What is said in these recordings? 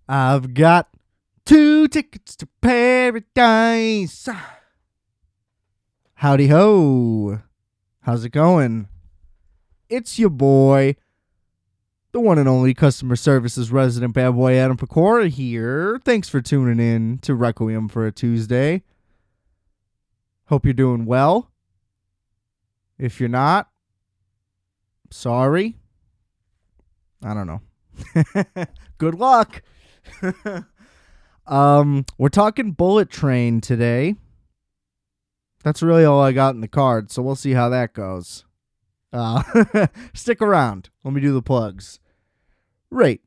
I've got 2 tickets to paradise. Howdy ho. How's it going? It's your boy, the one and only customer services resident bad boy Adam Pecora here. Thanks for tuning in to Requiem for a Tuesday. Hope you're doing well. If you're not, sorry. I don't know. Good luck. We're talking Bullet Train today. That's really all I got in the card, so we'll see how that goes. Stick around. Let me do the plugs. Rate,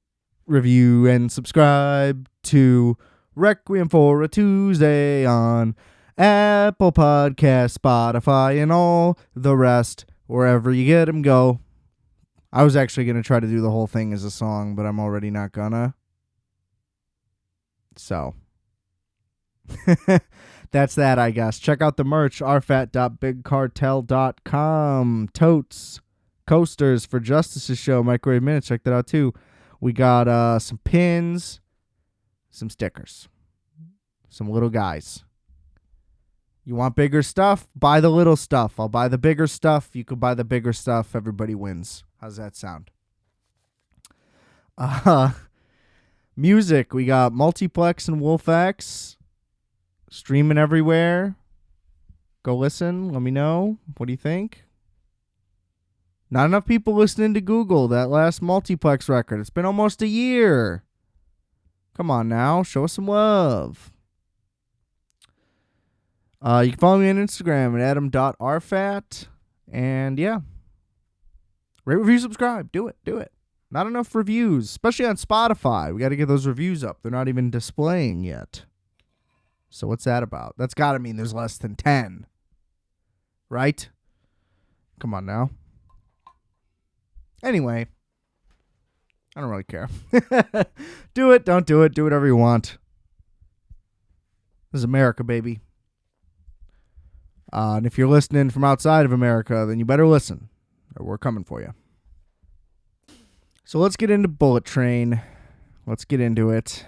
review, and subscribe to Requiem for a Tuesday on Apple Podcasts, Spotify, and all the rest. Wherever you get them, go. I was actually going to try to do the whole thing as a song, but I'm already not gonna. So, that's that, I guess. Check out the merch, rfat.bigcartel.com. Totes, coasters for Justice's show, Microwave Minutes. Check that out, too. We got some pins, some stickers, some little guys. You want bigger stuff? Buy the little stuff. I'll buy the bigger stuff. You could buy the bigger stuff. Everybody wins. How's that sound? Music. We got Multiplex and WolfX streaming everywhere. Go listen. Let me know. What do you think? Not enough people listening to Google, that last Multiplex record. It's been almost a year. Come on now. Show us some love. You can follow me on Instagram at adam.rfat. And yeah. Rate, review, subscribe. Do it. Not enough reviews, especially on Spotify. We got to get those reviews up. They're not even displaying yet. So what's that about? That's got to mean there's less than 10. Right? Come on now. Anyway. I don't really care. Do it, don't do it. Do whatever you want. This is America, baby. And if you're listening from outside of America, then you better listen. Or we're coming for you. So let's get into Bullet Train. Let's get into it.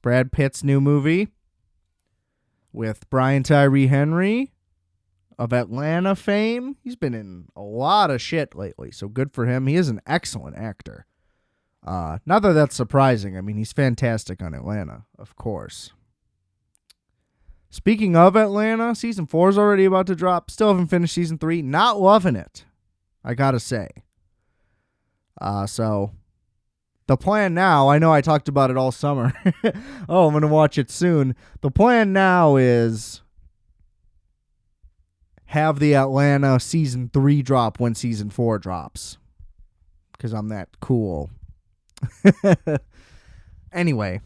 Brad Pitt's new movie with Brian Tyree Henry of Atlanta fame. He's been in a lot of shit lately, so good for him. He is an excellent actor. Not that that's surprising. I mean, he's fantastic on Atlanta, of course. Speaking of Atlanta, season 4 is already about to drop. Still haven't finished season 3. Not loving it, I gotta say. So the plan now, I know I talked about it all summer. Oh, I'm going to watch it soon. The plan now is have the Atlanta season 3 drop when season 4 drops. Because I'm that cool. Anyway.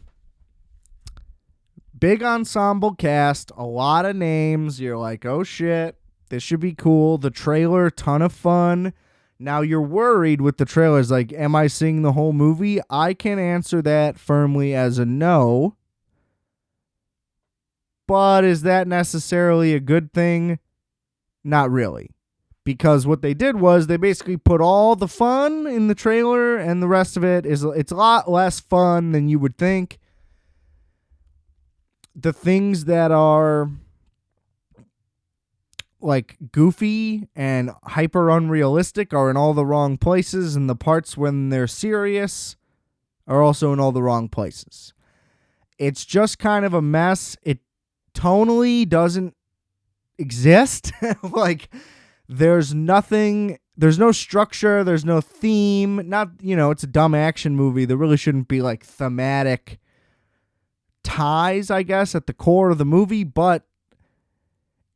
Big ensemble cast, a lot of names. You're like, oh shit, this should be cool. The trailer, ton of fun. Now you're worried with the trailers, like, am I seeing the whole movie? I can answer that firmly as a no. But is that necessarily a good thing? Not really. Because what they did was they basically put all the fun in the trailer, and the rest of it's a lot less fun than you would think. The things that are like goofy and hyper unrealistic are in all the wrong places, and the parts when they're serious are also in all the wrong places. It's just kind of a mess. It tonally doesn't exist. Like, there's nothing, there's no structure, there's no theme. Not, it's a dumb action movie. There really shouldn't be like thematic ties, I guess, at the core of the movie, but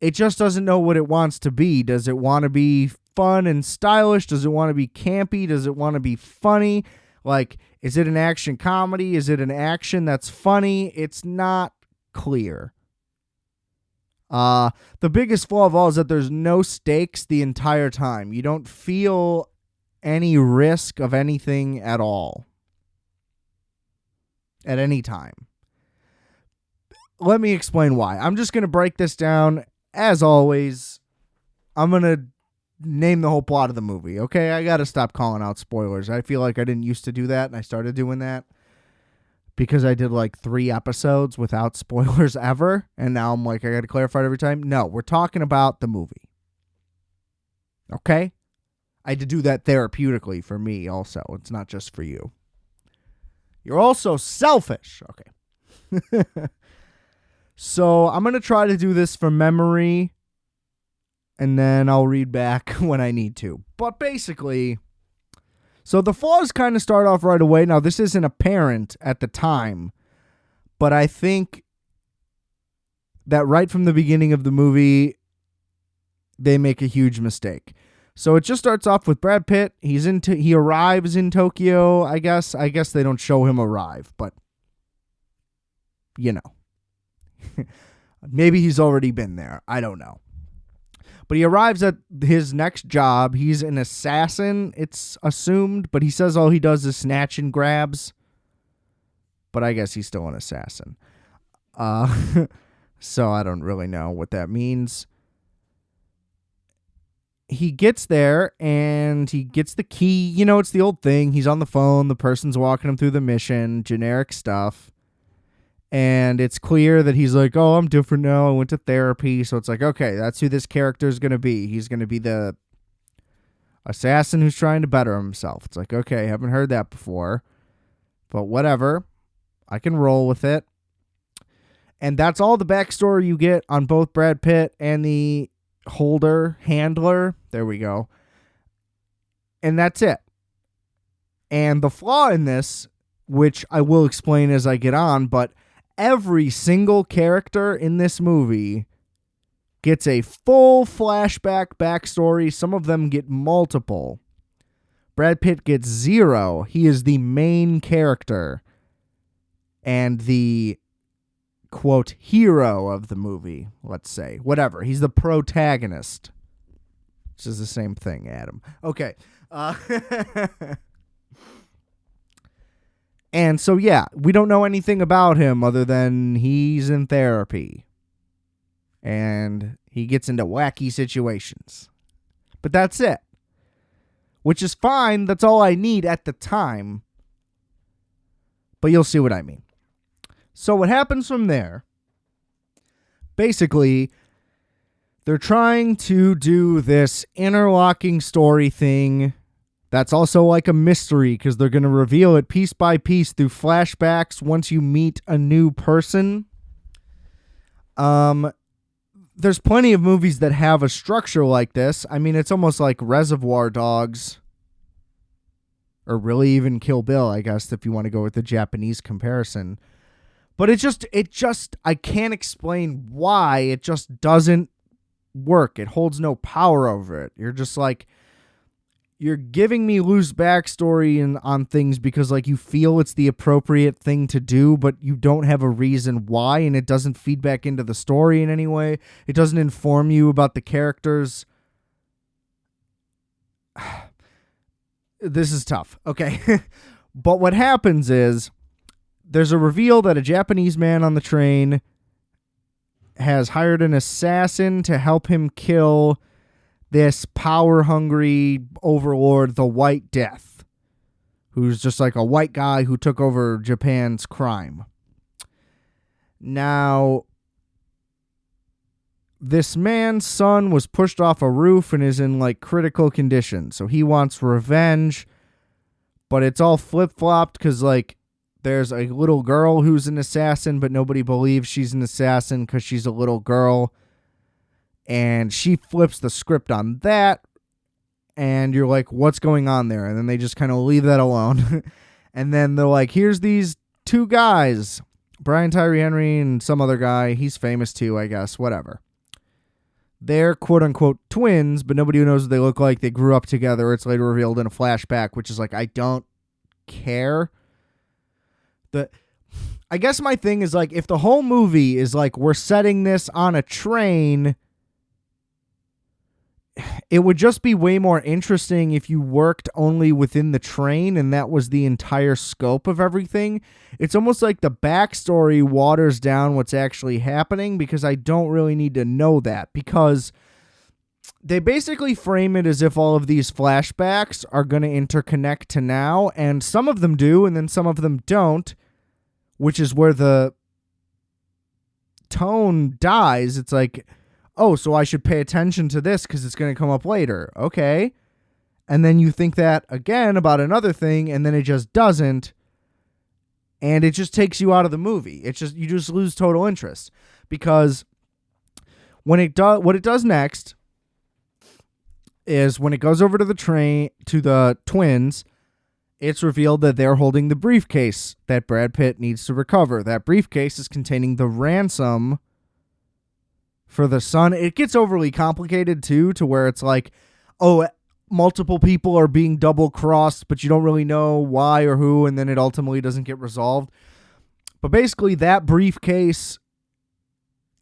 it just doesn't know what it wants to be. Does it want to be fun and stylish? Does it want to be campy? Does it want to be funny? Like, is it an action comedy? Is it an action that's funny? It's not clear. The biggest flaw of all is that there's no stakes the entire time. You don't feel any risk of anything at all. At any time. Let me explain why. I'm just going to break this down. As always, I'm going to name the whole plot of the movie, okay? I got to stop calling out spoilers. I feel like I didn't used to do that, and I started doing that. because I did like 3 episodes without spoilers ever, and now I'm like, I got to clarify it every time. No, we're talking about the movie. Okay? I had to do that therapeutically for me also. It's not just for you. You're also selfish. Okay. So I'm going to try to do this from memory, and then I'll read back when I need to. But basically, so the flaws kind of start off right away. Now, this isn't apparent at the time, but I think that right from the beginning of the movie, they make a huge mistake. So it just starts off with Brad Pitt. He arrives in Tokyo, I guess. I guess they don't show him arrive, but you know. Maybe he's already been there. I don't know. But he arrives at his next job. He's an assassin, it's assumed, but he says all he does is snatch and grabs. But I guess he's still an assassin. So I don't really know what that means. He gets there and he gets the key. You know, it's the old thing. He's on the phone. The person's walking him through the mission. Generic stuff. And it's clear that he's like, oh, I'm different now. I went to therapy. So it's like, okay, that's who this character is going to be. He's going to be the assassin who's trying to better himself. It's like, okay, haven't heard that before. But whatever. I can roll with it. And that's all the backstory you get on both Brad Pitt and the handler. There we go. And that's it. And the flaw in this, which I will explain as I get on, but every single character in this movie gets a full flashback backstory. Some of them get multiple. Brad Pitt gets 0. He is the main character and the, quote, hero of the movie, let's say. Whatever. He's the protagonist. Which is the same thing, Adam. Okay. And so, yeah, we don't know anything about him other than he's in therapy. And he gets into wacky situations. But that's it. Which is fine. That's all I need at the time. But you'll see what I mean. So what happens from there, basically, they're trying to do this interlocking story thing. That's also like a mystery because they're going to reveal it piece by piece through flashbacks once you meet a new person. There's plenty of movies that have a structure like this. I mean, it's almost like Reservoir Dogs. Or really even Kill Bill, I guess, if you want to go with the Japanese comparison. But it just, I can't explain why. It just doesn't work. It holds no power over it. You're just like, you're giving me loose backstory on things because like you feel it's the appropriate thing to do, but you don't have a reason why, and it doesn't feed back into the story in any way. It doesn't inform you about the characters. This is tough. Okay. But what happens is there's a reveal that a Japanese man on the train has hired an assassin to help him kill this power-hungry overlord, the White Death, who's just like a white guy who took over Japan's crime. Now, this man's son was pushed off a roof and is in like critical condition, so he wants revenge, but it's all flip-flopped because like there's a little girl who's an assassin, but nobody believes she's an assassin because she's a little girl. And she flips the script on that, and you're like, what's going on there? And then they just kind of leave that alone. And then they're like, here's these 2 guys, Brian Tyree Henry and some other guy. He's famous too, I guess, whatever. They're quote-unquote twins, but nobody knows what they look like. They grew up together. It's later revealed in a flashback, which is like, I don't care. I guess my thing is like, if the whole movie is like, we're setting this on a train, it would just be way more interesting if you worked only within the train and that was the entire scope of everything. It's almost like the backstory waters down what's actually happening because I don't really need to know that, because they basically frame it as if all of these flashbacks are going to interconnect to now, and some of them do and then some of them don't, which is where the tone dies. It's like, oh, so I should pay attention to this because it's going to come up later. Okay. And then you think that again about another thing, and then it just doesn't. And it just takes you out of the movie. You just lose total interest, because what it does next is when it goes over to the twins, it's revealed that they're holding the briefcase that Brad Pitt needs to recover. That briefcase is containing the ransom for the son. It gets overly complicated too, to where it's like, oh, multiple people are being double crossed, but you don't really know why or who, and then it ultimately doesn't get resolved. But basically, that briefcase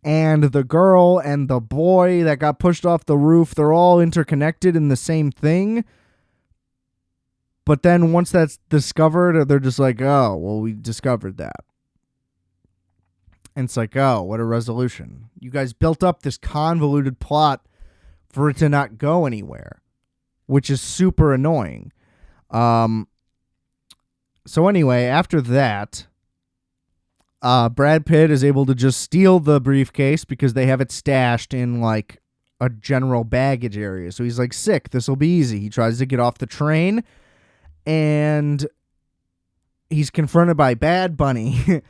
and the girl and the boy that got pushed off the roof, they're all interconnected in the same thing. But then once that's discovered, they're just like, oh, well, we discovered that. And it's like, oh, what a resolution. You guys built up this convoluted plot for it to not go anywhere, which is super annoying. So anyway, after that, Brad Pitt is able to just steal the briefcase because they have it stashed in like a general baggage area. So he's like, sick, this will be easy. He tries to get off the train, and he's confronted by Bad Bunny,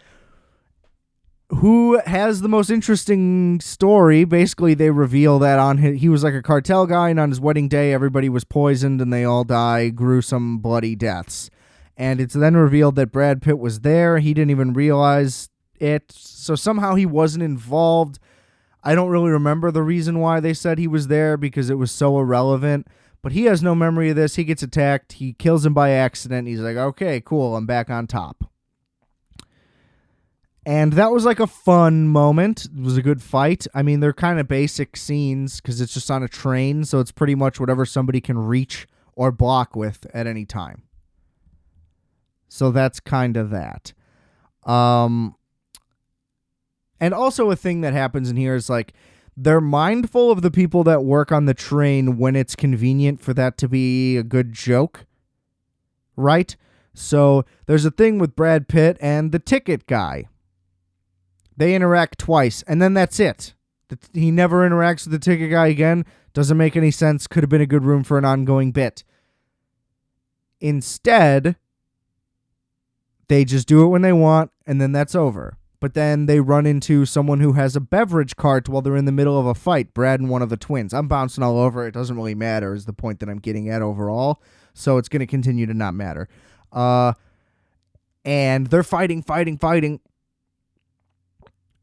who has the most interesting story. Basically, they reveal that he was like a cartel guy, and on his wedding day, everybody was poisoned, and they all die gruesome, bloody deaths. And it's then revealed that Brad Pitt was there. He didn't even realize it, so somehow he wasn't involved. I don't really remember the reason why they said he was there, because it was so irrelevant. But he has no memory of this. He gets attacked. He kills him by accident. He's like, okay, cool, I'm back on top. And that was like a fun moment. It was a good fight. I mean, they're kind of basic scenes because it's just on a train, so it's pretty much whatever somebody can reach or block with at any time. So that's kind of that. And also a thing that happens in here is like, they're mindful of the people that work on the train when it's convenient for that to be a good joke, right? So there's a thing with Brad Pitt and the ticket guy. They interact twice, and then that's it. He never interacts with the ticket guy again. Doesn't make any sense. Could have been a good room for an ongoing bit. Instead, they just do it when they want, and then that's over. But then they run into someone who has a beverage cart while they're in the middle of a fight, Brad and one of the twins. I'm bouncing all over. It doesn't really matter is the point that I'm getting at overall. So it's going to continue to not matter. And they're fighting.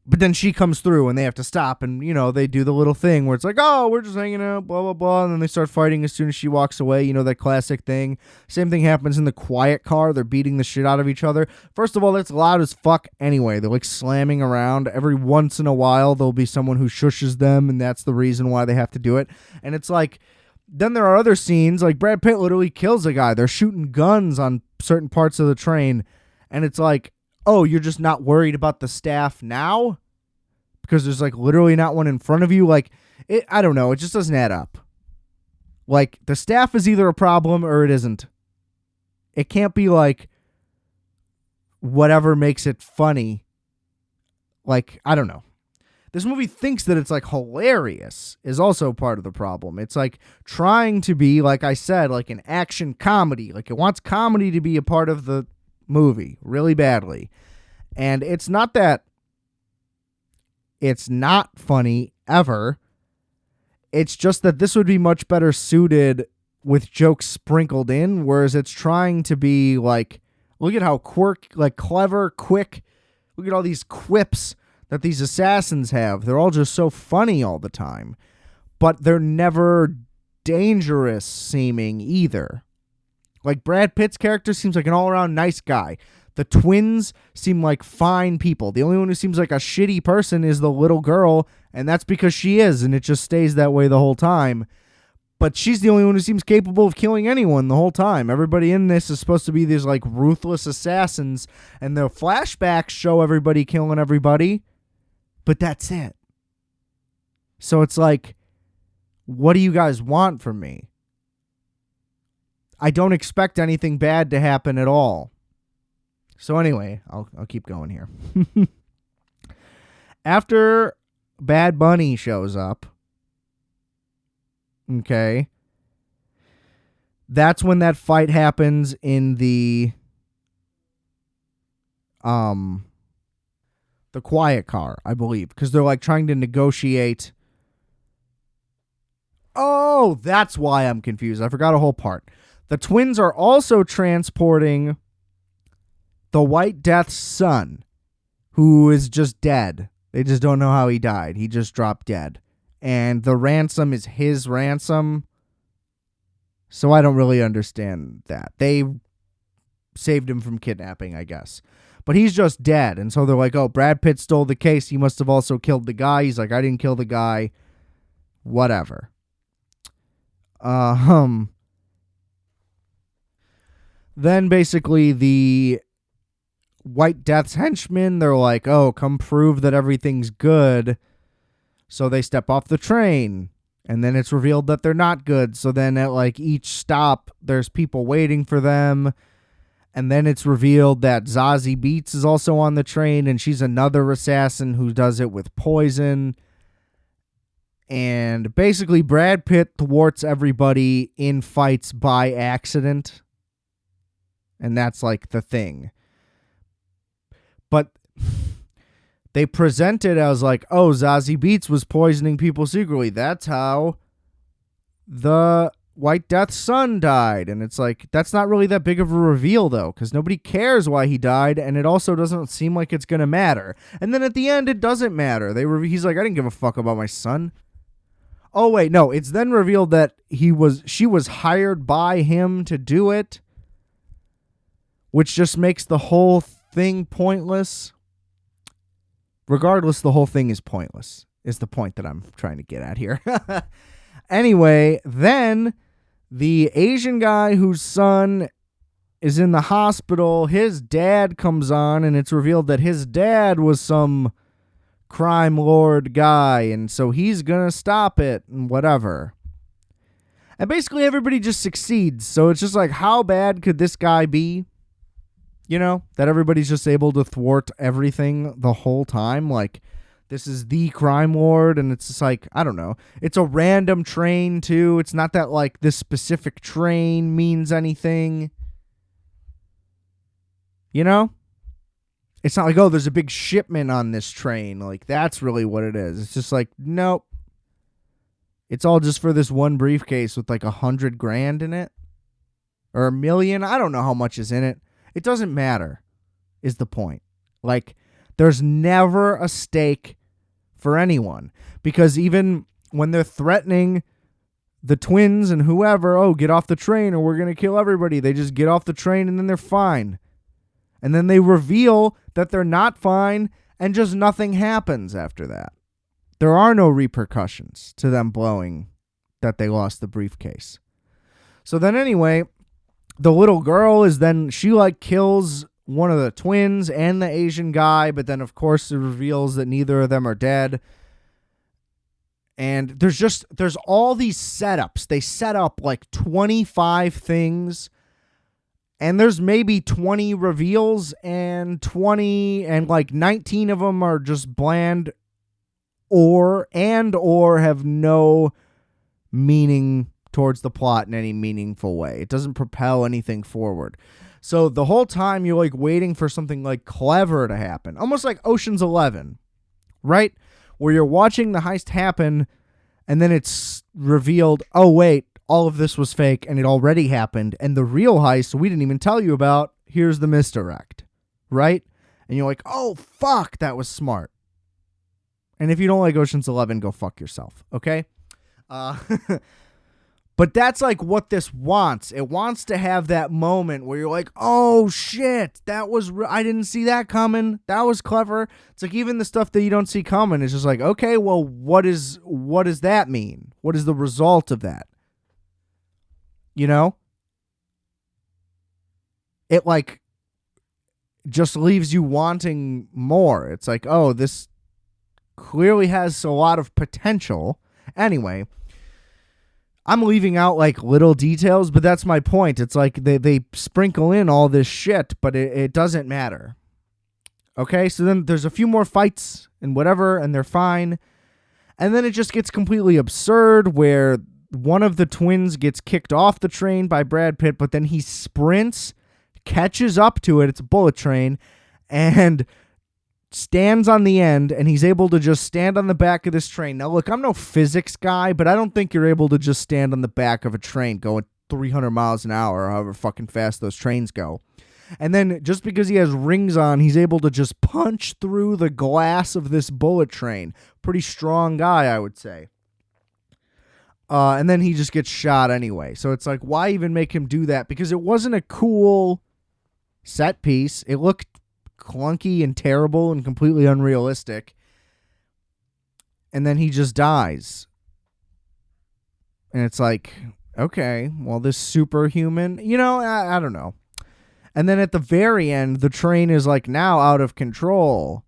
But then she comes through and they have to stop, and, you know, they do the little thing where it's like, oh, we're just hanging out, blah, blah, blah. And then they start fighting as soon as she walks away. You know, that classic thing. Same thing happens in the quiet car. They're beating the shit out of each other. First of all, that's loud as fuck anyway. They're like slamming around. Every once in a while, there'll be someone who shushes them, and that's the reason why they have to do it. And it's like, then there are other scenes, like Brad Pitt literally kills a guy. They're shooting guns on certain parts of the train. And it's like, oh, you're just not worried about the staff now? Because there's like literally not one in front of you. Like, I don't know. It just doesn't add up. Like, the staff is either a problem or it isn't. It can't be like whatever makes it funny. Like, I don't know. This movie thinks that it's like hilarious is also part of the problem. It's like trying to be, like I said, like an action comedy. Like, it wants comedy to be a part of the movie really badly. And it's not that it's not funny ever. It's just that this would be much better suited with jokes sprinkled in, whereas it's trying to be like, look at how clever, quick. Look at all these quips that these assassins have. They're all just so funny all the time, but they're never dangerous seeming either. Like, Brad Pitt's character seems like an all-around nice guy. The twins seem like fine people. The only one who seems like a shitty person is the little girl, and that's because she is, and it just stays that way the whole time. But she's the only one who seems capable of killing anyone the whole time. Everybody in this is supposed to be these like ruthless assassins, and the flashbacks show everybody killing everybody, but that's it. So it's like, what do you guys want from me? I don't expect anything bad to happen at all. So anyway, I'll keep going here. After Bad Bunny shows up, okay, that's when that fight happens in the quiet car, I believe, because they're like trying to negotiate. Oh, that's why I'm confused. I forgot a whole part. The twins are also transporting the White Death's son, who is just dead. They just don't know how he died. He just dropped dead. And the ransom is his ransom. So I don't really understand that. They saved him from kidnapping, I guess. But he's just dead. And so they're like, oh, Brad Pitt stole the case. He must have also killed the guy. He's like, I didn't kill the guy. Whatever. Then basically the White Death's henchmen, they're like, oh, come prove that everything's good. So they step off the train. And then it's revealed that they're not good. So then at like each stop, there's people waiting for them. And then it's revealed that Zazie Beetz is also on the train, and she's another assassin who does it with poison. And basically, Brad Pitt thwarts everybody in fights by accident. And that's like the thing. But they present it as like, oh, Zazie Beetz was poisoning people secretly. That's how the White Death's son died. And it's like, that's not really that big of a reveal, though, because nobody cares why he died, and it also doesn't seem like it's going to matter. And then at the end, it doesn't matter. He's like, I didn't give a fuck about my son. Oh, wait, no. It's then revealed that she was hired by him to do it, which just makes the whole thing pointless. Regardless, the whole thing is pointless, is the point that I'm trying to get at here. Anyway, then the Asian guy whose son is in the hospital, his dad comes on, and it's revealed that his dad was some crime lord guy, and so he's gonna stop it and whatever. And basically everybody just succeeds. So it's just like, how bad could this guy be? You know, that everybody's just able to thwart everything the whole time. Like, this is the crime lord, and it's just like, I don't know. It's a random train, too. It's not that, like, this specific train means anything. You know? It's not like, oh, there's a big shipment on this train. Like, that's really what it is. It's just like, nope. It's all just for this one briefcase with, like, $100,000 in it. Or $1 million. I don't know how much is in it. It doesn't matter, is the point. Like, there's never a stake for anyone. Because even when they're threatening the twins and whoever, oh, get off the train or we're going to kill everybody, they just get off the train and then they're fine. And then they reveal that they're not fine and just nothing happens after that. There are no repercussions to them blowing that they lost the briefcase. So then anyway, the little girl is then, she like kills one of the twins and the Asian guy, but then of course it reveals that neither of them are dead. And there's all these setups. They set up like 25 things, and there's maybe 20 reveals, and like 19 of them are just bland or have no meaning towards the plot in any meaningful way. It doesn't propel anything forward. So the whole time you're like waiting for something like clever to happen, almost like Ocean's 11, right? Where you're watching the heist happen and then it's revealed, oh wait, all of this was fake and it already happened, and the real heist we didn't even tell you about, here's the misdirect, right? And you're like, oh fuck, that was smart. And if you don't like Ocean's 11, go fuck yourself, okay? But that's like what this wants. It wants to have that moment where you're like, oh shit, that was, I didn't see that coming. That was clever. It's like even the stuff that you don't see coming is just like, okay, well, what does that mean? What is the result of that? You know? It like just leaves you wanting more. It's like, oh, this clearly has a lot of potential. Anyway, I'm leaving out like little details, but that's my point. It's like they sprinkle in all this shit, but it doesn't matter. Okay, so then there's a few more fights and whatever, and they're fine. And then it just gets completely absurd where one of the twins gets kicked off the train by Brad Pitt, but then he sprints, catches up to it. It's a bullet train, and stands on the end, and he's able to just stand on the back of this train. Now, look, I'm no physics guy, but I don't think you're able to just stand on the back of a train going 300 miles an hour, or however fucking fast those trains go. And then just because he has rings on, he's able to just punch through the glass of this bullet train. Pretty strong guy, I would say. And then he just gets shot anyway. So it's like, why even make him do that? Because it wasn't a cool set piece. It looked clunky and terrible and completely unrealistic. And then he just dies. And it's like, okay, well, this superhuman, I don't know. And then at the very end, the train is like now out of control.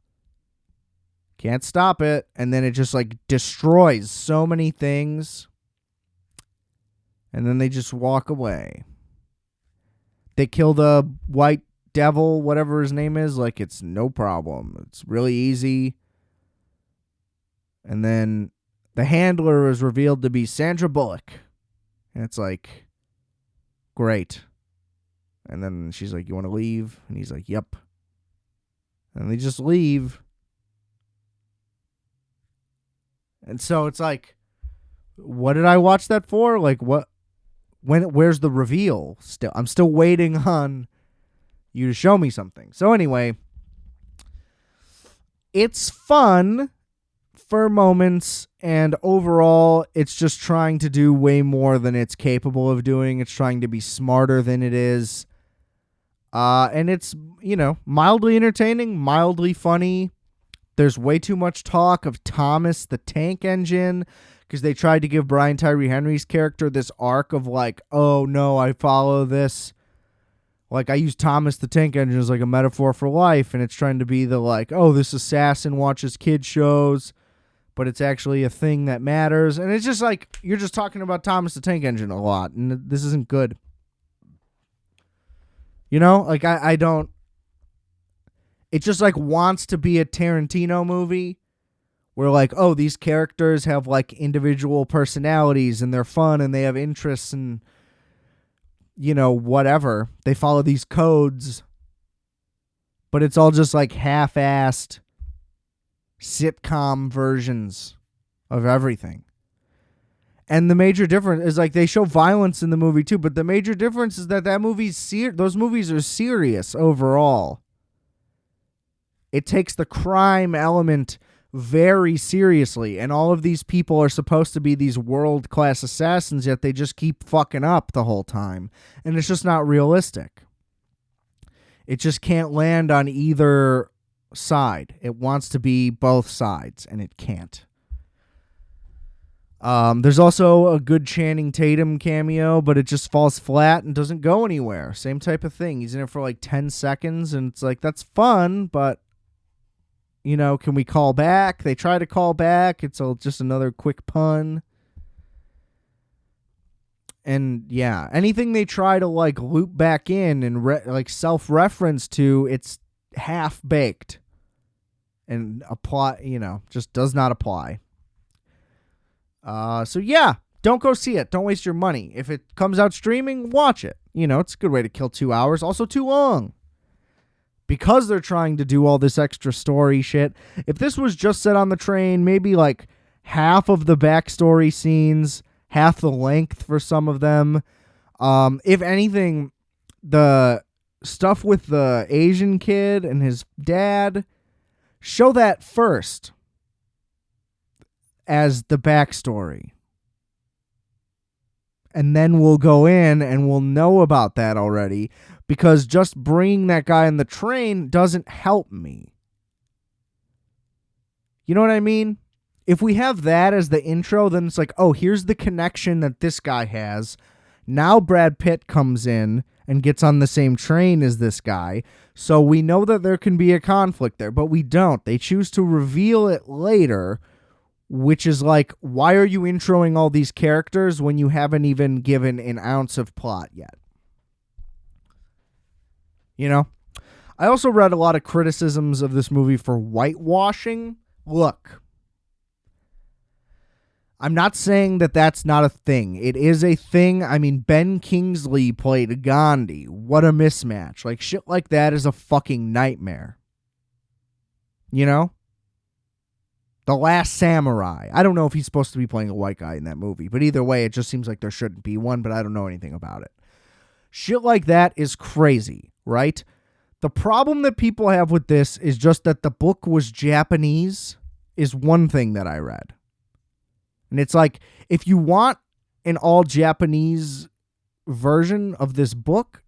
Can't stop it. And then it just like destroys so many things. And then they just walk away. They kill the white devil, whatever his name is, like it's no problem. It's really easy. And then the handler is revealed to be Sandra Bullock. And it's like, great. And then she's like, you want to leave? And he's like, yep. And they just leave. And so it's like, what did I watch that for? Like, what? Where's the reveal? I'm still waiting on you to show me something. So anyway, it's fun for moments, and overall, it's just trying to do way more than it's capable of doing. It's trying to be smarter than it is. And it's, mildly entertaining, mildly funny. There's way too much talk of Thomas the Tank Engine, because they tried to give Brian Tyree Henry's character this arc of like, oh no, I follow this. Like, I use Thomas the Tank Engine as like a metaphor for life, and it's trying to be the like, oh, this assassin watches kid shows, but it's actually a thing that matters. And it's just like, you're just talking about Thomas the Tank Engine a lot, and this isn't good. Like I don't, it just like wants to be a Tarantino movie where like, oh, these characters have like individual personalities and they're fun and they have interests and, whatever. They follow these codes, but it's all just like half-assed sitcom versions of everything. And the major difference is like they show violence in the movie too, but the major difference is that those movies are serious overall. It takes the crime element very seriously, and all of these people are supposed to be these world-class assassins, yet they just keep fucking up the whole time, and it's just not realistic. It just can't land on either side. It wants to be both sides, and it can't. There's also a good Channing Tatum cameo, but it just falls flat and doesn't go anywhere. Same type of thing. He's in it for like 10 seconds, and it's like, that's fun, but, can we call back? They try to call back. It's just another quick pun. And, yeah, anything they try to, like, loop back in and, self-reference to, it's half-baked. And just does not apply. So yeah, don't go see it. Don't waste your money. If it comes out streaming, watch it. It's a good way to kill 2 hours. Also too long. Because they're trying to do all this extra story shit. If this was just set on the train, maybe like half of the backstory scenes, half the length for some of them. If anything, the stuff with the Asian kid and his dad, show that first as the backstory. And then we'll go in and we'll know about that already, because just bringing that guy on the train doesn't help me. You know what I mean? If we have that as the intro, then it's like, oh, here's the connection that this guy has. Now Brad Pitt comes in and gets on the same train as this guy. So we know that there can be a conflict there, but we don't. They choose to reveal it later which is like, why are you introing all these characters when you haven't even given an ounce of plot yet? You know? I also read a lot of criticisms of this movie for whitewashing. Look, I'm not saying that that's not a thing. It is a thing. I mean, Ben Kingsley played Gandhi. What a mismatch. Like, shit like that is a fucking nightmare. You know? The Last Samurai. I don't know if he's supposed to be playing a white guy in that movie, but either way, it just seems like there shouldn't be one, but I don't know anything about it. Shit like that is crazy, right? The problem that people have with this is just that the book was Japanese, is one thing that I read. And it's like, if you want an all Japanese version of this book,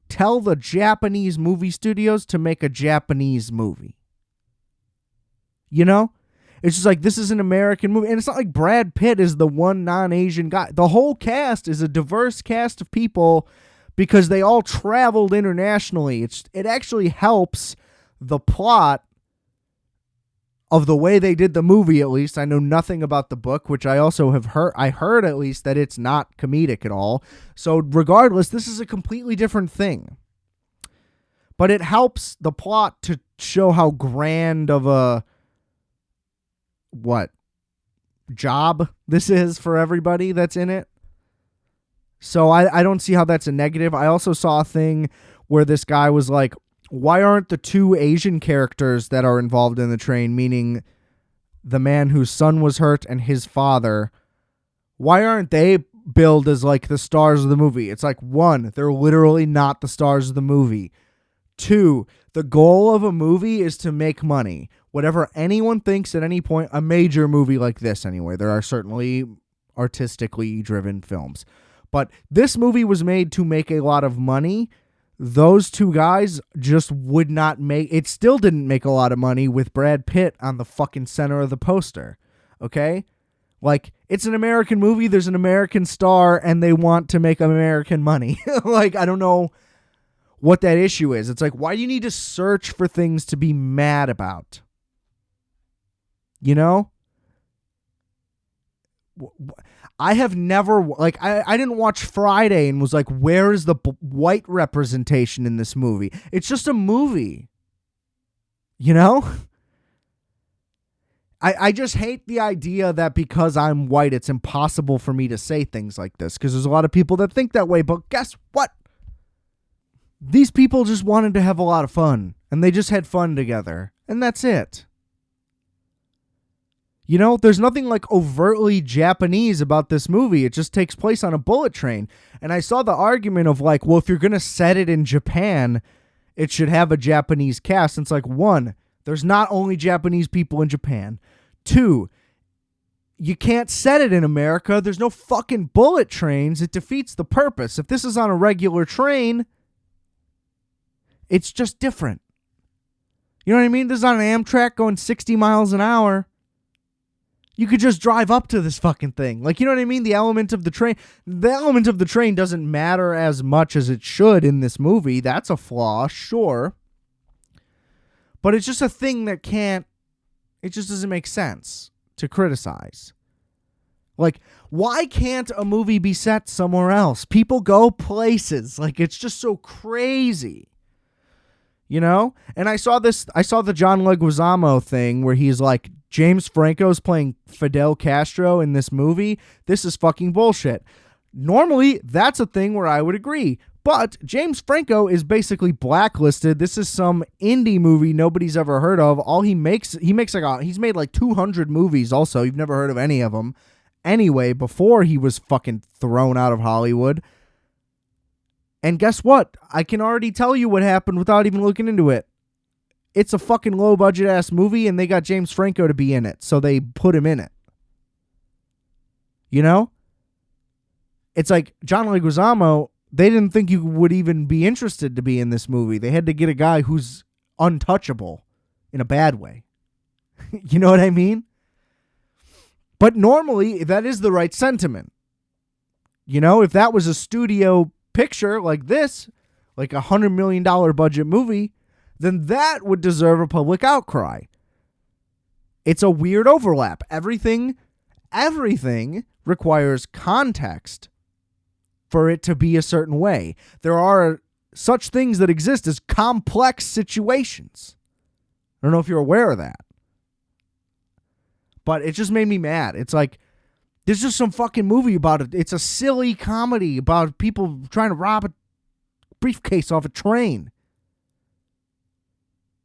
tell the Japanese movie studios to make a Japanese movie. You know? It's just like, this is an American movie. And it's not like Brad Pitt is the one non-Asian guy. The whole cast is a diverse cast of people because they all traveled internationally. It actually helps the plot of the way they did the movie, at least. I know nothing about the book, which I also have heard. I heard at least that it's not comedic at all. So regardless, this is a completely different thing. But it helps the plot to show how grand of a job this is for everybody that's in it. So I don't see how that's a negative. I also saw a thing where this guy was like, why aren't the two Asian characters that are involved in the train, meaning the man whose son was hurt and his father, why aren't they billed as like the stars of the movie? It's like, one, they're literally not the stars of the movie. Two, the goal of a movie is to make money. Whatever anyone thinks at any point, a major movie like this anyway, there are certainly artistically driven films. But this movie was made to make a lot of money. Those two guys just would not make... It still didn't make a lot of money with Brad Pitt on the fucking center of the poster. Okay? Like, it's an American movie, there's an American star, and they want to make American money. Like, I don't know what that issue is. It's like, why do you need to search for things to be mad about? You know? I have never, like, I didn't watch Friday and was like, where is the white representation in this movie? It's just a movie. You know? I just hate the idea that because I'm white, it's impossible for me to say things like this, because there's a lot of people that think that way, but guess what? These people just wanted to have a lot of fun, and they just had fun together, and that's it. You know, there's nothing like overtly Japanese about this movie. It just takes place on a bullet train. And I saw the argument of like, well, if you're going to set it in Japan, it should have a Japanese cast. And it's like, one, there's not only Japanese people in Japan. Two, you can't set it in America. There's no fucking bullet trains. It defeats the purpose. If this is on a regular train, it's just different. You know what I mean? This is on an Amtrak going 60 miles an hour. You could just drive up to this fucking thing. Like, you know what I mean? The element of the train doesn't matter as much as it should in this movie. That's a flaw, sure. But it's just a thing that it just doesn't make sense to criticize. Like, why can't a movie be set somewhere else? People go places. Like, it's just so crazy. You know? And I saw the John Leguizamo thing where he's like, James Franco's playing Fidel Castro in this movie. This is fucking bullshit. Normally, that's a thing where I would agree. But James Franco is basically blacklisted. This is some indie movie nobody's ever heard of. All he's made like 200 movies also. You've never heard of any of them. Anyway, before he was fucking thrown out of Hollywood. And guess what? I can already tell you what happened without even looking into it. It's a fucking low-budget ass movie, and they got James Franco to be in it, so they put him in it. You know? It's like, John Leguizamo, they didn't think you would even be interested to be in this movie. They had to get a guy who's untouchable in a bad way. You know what I mean? But normally, that is the right sentiment. You know, if that was a studio picture like this, like $100 million budget movie, then that would deserve a public outcry. It's a weird overlap. Everything requires context for it to be a certain way. There are such things that exist as complex situations. I don't know if you're aware of that. But it just made me mad. It's like, there's just some fucking movie about it. It's a silly comedy about people trying to rob a briefcase off a train.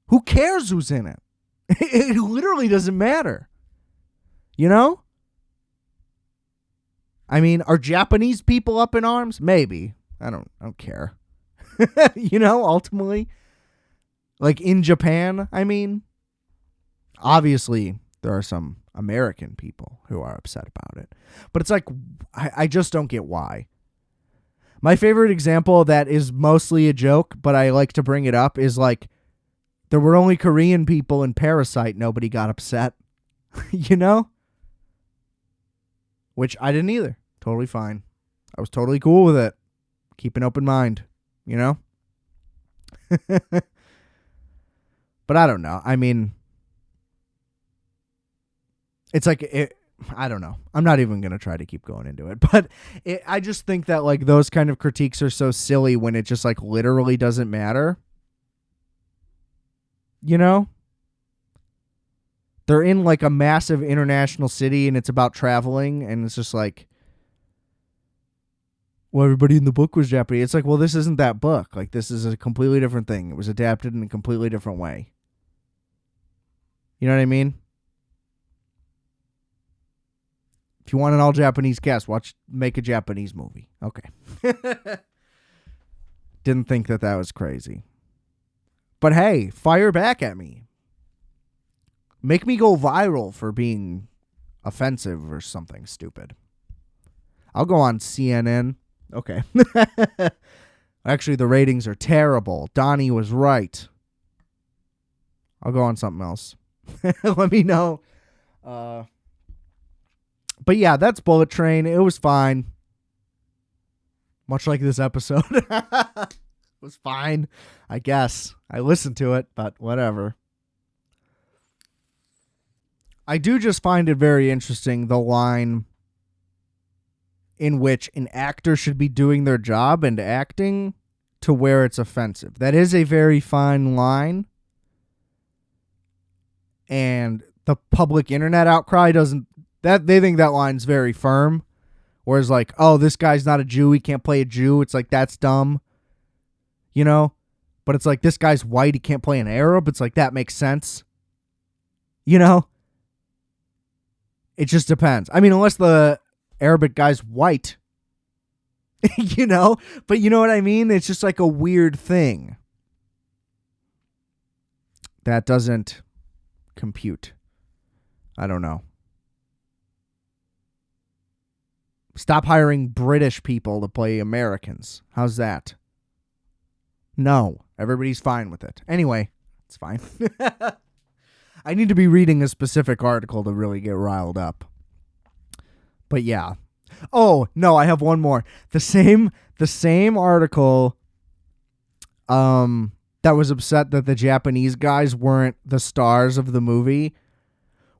Who cares who's in it? It literally doesn't matter. You know? I mean, are Japanese people up in arms? Maybe. I don't care. You know, ultimately. Like in Japan, I mean. Obviously, there are some American people who are upset about it. But it's like, I just don't get why. My favorite example that is mostly a joke, but I like to bring it up, is like, there were only Korean people in Parasite. Nobody got upset. You know? Which I didn't either. Totally fine. I was totally cool with it. Keep an open mind. You know? But I don't know. I mean, it's like, I don't know. I'm not even going to try to keep going into it. But I just think that like those kind of critiques are so silly when it just like literally doesn't matter. You know? They're in like a massive international city and it's about traveling, and it's just like, well, everybody in the book was Japanese. It's like, well, this isn't that book. Like, this is a completely different thing. It was adapted in a completely different way. You know what I mean? If you want an all Japanese cast, make a Japanese movie. Okay. Didn't think that was crazy. But hey, fire back at me. Make me go viral for being offensive or something stupid. I'll go on CNN. Okay. Actually, the ratings are terrible. Donnie was right. I'll go on something else. Let me know. But yeah, that's Bullet Train. It was fine. Much like this episode. It was fine, I guess. I listened to it, but whatever. I do just find it very interesting, the line in which an actor should be doing their job and acting to where it's offensive. That is a very fine line. And the public internet outcry doesn't, that they think that line's very firm. Whereas like, oh, this guy's not a Jew, he can't play a Jew. It's like, that's dumb. You know? But it's like, this guy's white, he can't play an Arab. It's like, that makes sense. You know? It just depends. I mean, unless the Arabic guy's white. You know? But you know what I mean? It's just like a weird thing. That doesn't compute. I don't know. Stop hiring British people to play Americans. How's that? No. Everybody's fine with it. Anyway, it's fine. I need to be reading a specific article to really get riled up. But yeah. Oh, no, I have one more. The same article that was upset that the Japanese guys weren't the stars of the movie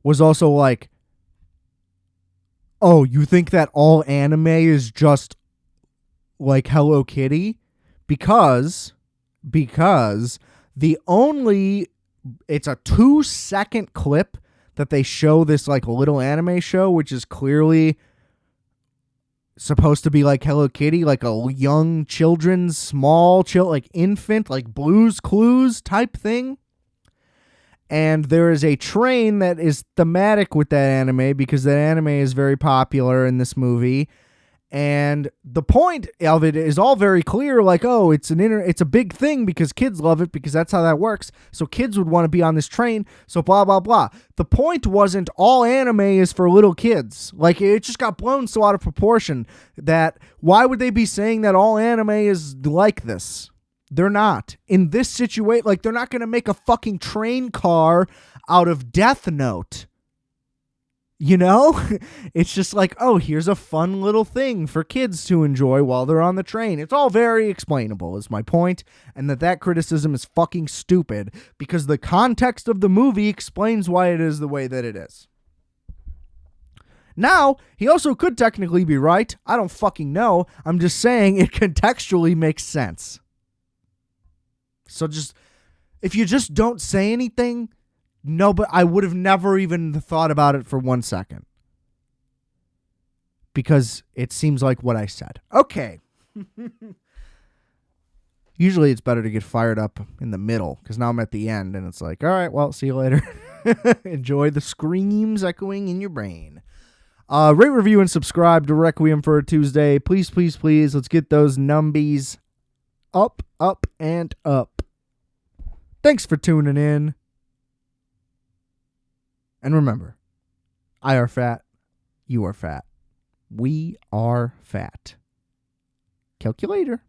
was also like, oh, you think that all anime is just like Hello Kitty? Because the only, it's a 2-second clip that they show this like little anime show, which is clearly supposed to be like Hello Kitty, like a young children's like infant, like Blue's Clues type thing. And there is a train that is thematic with that anime because that anime is very popular in this movie. And the point of it is all very clear, like, oh, it's a big thing because kids love it because that's how that works. So kids would want to be on this train. So blah, blah, blah. The point wasn't all anime is for little kids. Like, it just got blown so out of proportion that why would they be saying that all anime is like this? They're not. In this situation, like, they're not going to make a fucking train car out of Death Note. You know? It's just like, oh, here's a fun little thing for kids to enjoy while they're on the train. It's all very explainable, is my point, and that criticism is fucking stupid because the context of the movie explains why it is the way that it is. Now, he also could technically be right. I don't fucking know. I'm just saying it contextually makes sense. So just, if you just don't say anything, no, but I would have never even thought about it for 1 second. Because it seems like what I said. Okay. Usually it's better to get fired up in the middle, because now I'm at the end, and it's like, all right, well, see you later. Enjoy the screams echoing in your brain. Rate, review, and subscribe to Requiem for a Tuesday. Please, please, please, let's get those numbies up, up, and up. Thanks for tuning in. And remember, I are fat, you are fat. We are fat. Calculator.